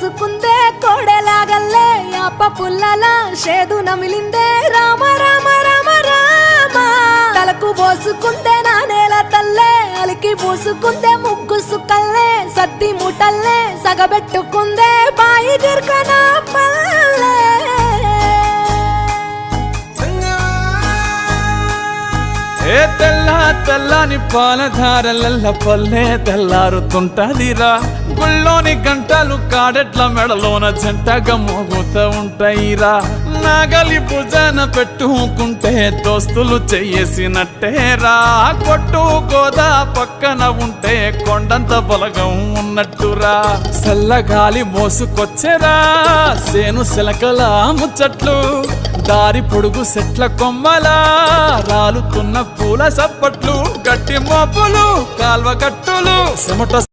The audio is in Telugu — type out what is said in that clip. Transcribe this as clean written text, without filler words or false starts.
పోసుకుందే కోడెలాగల్లే యాప పుల్లలా షేదు నమిలిందే రామ రామ రామ రామ తలకు పోసుకుందే నా నేల తల్లే అలికి పూసుకుందే ముగ్గు సుక్కల్లే సద్ది ముటల్లే సగబెట్టుకుందే బాయి గిర్కన పల్లె ఏ తెల్ల తెల్లని పాలధారలల్ల పల్లె తెల్లారుతుంటదిరా గుళ్ళోని గంటలు కాడెట్ల మెడలోన జంటగా మోగుతూ ఉంటాయిరా నాగలి భుజాన పెట్టుకుంటే దోస్తులు చెయ్యేసినట్టేరా కొట్టు గోదా పక్కన ఉంటే కొండంత బలగం ఉన్నట్టురా చల్లగాలి మోసుకొచ్చెరా సేను శిలకల ముచ్చట్లు దారి పొడుగు సెట్ల కొమ్మలా రాలుతున్న పూల సప్పట్లు గట్టి మోపులు కాల్వ కట్టులు చెమట